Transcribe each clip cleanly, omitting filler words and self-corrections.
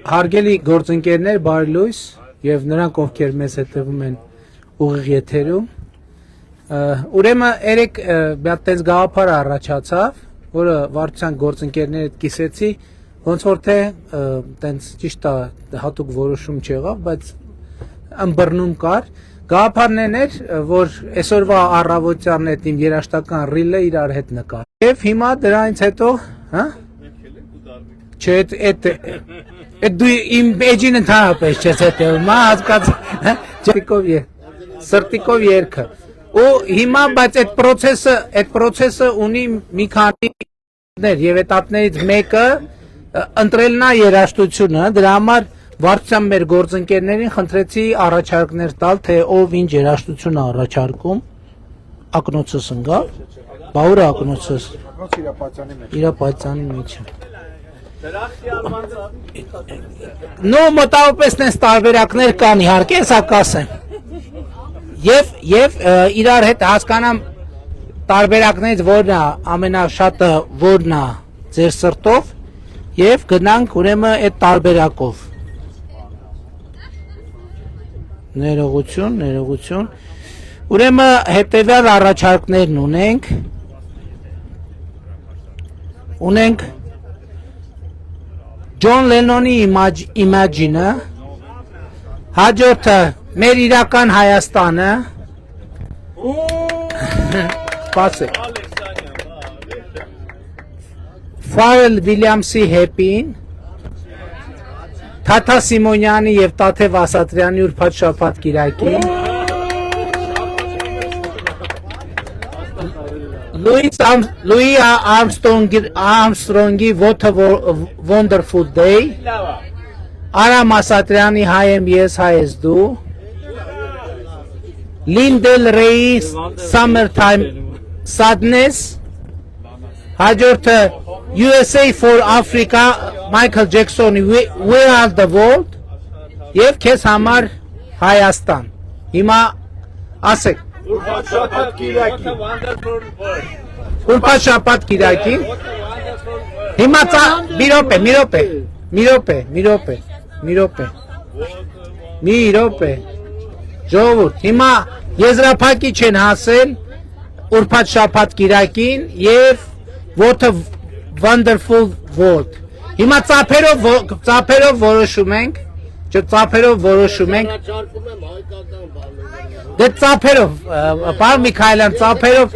Հարգելի գործընկերներ, բարի լույս եւ նրանք, ովքեր մեզ հետևում են ուղիղ եթերում, ուրեմն երեք մի հատ տես գաղափար առաջացավ, որը վարչության գործընկերների հետ կիսեցի, ոնց որ թե տենց ճիշտ է հատուկ որոշում չեղավ, բայց ըմբռնում կար։ Գաղափարն էր, որ այսօրվա առավոտյան այդ իմ երաժշտական ռիլը իրար հետ նկար։ Եվ հիմա դրանից հետո, հա? Չէ, այդ դու իմ էջին ընդհանրապես չես հետևում, հասկաց, սրտիկով երգը։ Ու հիմա, բայց այդ պրոցեսը ունի մի քանի եւ этаպներից մեկը ընտրելն է երաժշտությունը, դրա համար վարչության մեր գործընկերներին խնդրեցի առաջարկներ տալ, թե ով ինչ երաժշտություն է առաջարկում, ակնոցս ընկա, բաուր ակնոցս, իրապատյանի մեջ։ Նո մոտավորապես նենց տարբերակներ կան իհարկե, սա կասեմ։ Եվ իրար հետ հասկանամ տարբերակներից որն է ամենաշատը, որն է ձեր սրտով, եւ գնանք ուրեմն այդ տարբերակով։ Ներողություն։ Ուրեմն հետևյալ առաջարկներն ունենք Ջոն Լենոնի Imagine-ը, հաջորդը մեր իրական Հայաստանը, սպասեք, Ֆարել Վիլյամսի Happy-ին, Թաթա Սիմոնյանի եւ Տաթև Ասատրյանի ուրբաթ շաբաթ կիրակին, Լուի Արմստրոնգի What a Wonderful Day, Արամ Ասատրյանի Հայ եմ ես, հայ ես դու, Լինդել Ռեյի Summertime Sadness, հաջորդը USA for Africa, Michael Jackson-ի We Are the World եւ քեզ համար Հայաստան։ Հիմա ասեք Ուրբաթ շաբաթ կիրակի Հիմա մի րոպե Ժողովուրդ, հիմա եզրափակի չեն հասել ուրբաթ շաբաթ կիրակին եւ What a Wonderful World։ Հիմա ծափերով որոշում ենք, Դե ծափերով, պարոն Միքայելյան, ծափերով,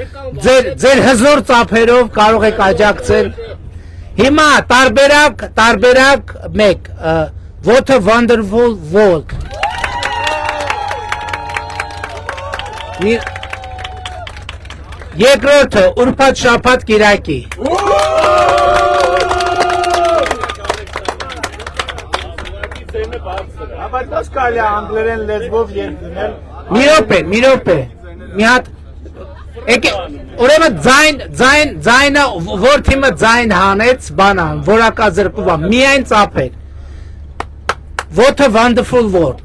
ձեր հզոր ծափերով կարող եք աջակցել։ Հիմա տարբերակ մեկ, What a Wonderful World։ Երկրորդը ուրբաթ շաբաթ կիրակի։ Բայց կարելի է անգլերեն լեզվով երկնել։ Մի րոպե։ Մի հատ ուրեմն ձայնը որ թիմը ձայն հանեց, բանան, որակազրկուվա, միայն ծափեր։ What a Wonderful World։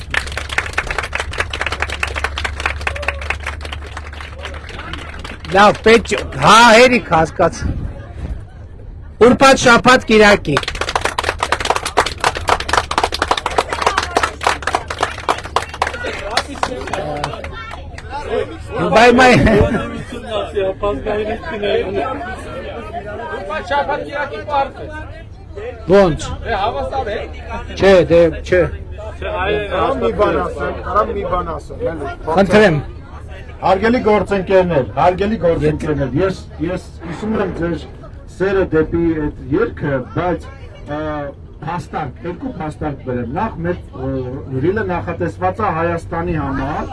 Լավ, պետք հա հերիք հասկաց։ Ուրբաթ շաբաթ կիրակի։ Բայ Ոնց։ Չէ, դե չէ։ Կարամ մի բան ասեմ, Խնդրեմ։ Հարգելի գործընկերներ, ես հիշում եմ ձեր սերը դեպի այդ երգը, բայց երկու փաստարկ բերեմ։ Նախ մեր ռիլը նախատեսված է Հայաստանի համար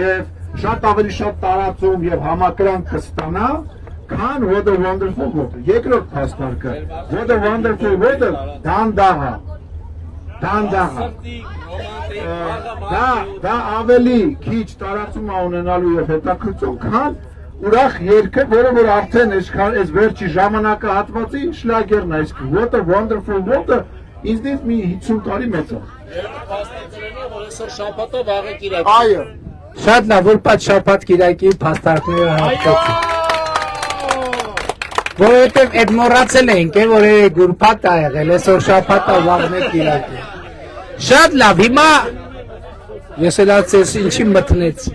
եւ շատ ավելի շատ տարածում եւ համակրանք կստանա, քան What a Wonderful World։ Երկրորդ փաստարկը What a Wonderful World-ը դանդաղ Դա ավելի քիչ տարածում է ունենալու եւ հետաքրքրություն, քան ուրախ երգը, որը որ արդեն այս վերջի ժամանակահատվածի շլագերն է, իսկ What a Wonderful World-ը ինձնից մի 50 տարի մեծ է։ Փաստարկներն որ այսօր շաբաթը վաղը կիրակի։ Այո։ Շատ լավ, ուրբաթ շաբաթ կիրակի փաստարկները հաղթեցին։ Որովհետև այդ մոռացել ենք, որ գուրփատ ա եղել, այսօր շաբաթ ա վաղն է կիրակի։ Շատ լավ, հիմա ես էլ ասես ինչի մտնեց։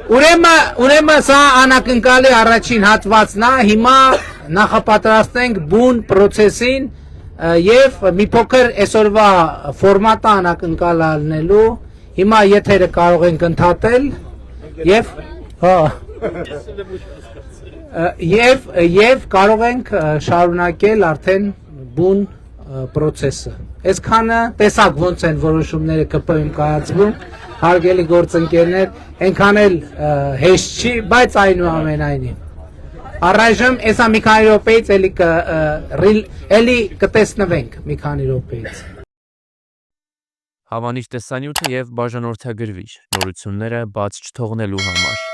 Ուրեմն սա անակնկալի առաջին հատվածն է, հիմա նախապատրաստենք բուն process-ին եւ մի փոքր այսօրվա ֆորմատը անակնկալալնելու։ Հիմա եթերը կարող ենք ընդհատել եւ եւ կարող ենք շարունակել արդեն բուն process-ը։ Այսքանը տեսակ ոնց են որոշումները ԿՊ-ում կայացվում, հարգելի գործընկերներ, այնքան էլ հեշտ չի, բայց այնուամենայնիվ։ Առայժմ այսա մի քանի րոպեից էլի կտեսնվենք մի քանի րոպեից։ Հավանիչ տեսանյութը եւ բաժանորդագրվիչ նորությունները բաց չթողնելու համար։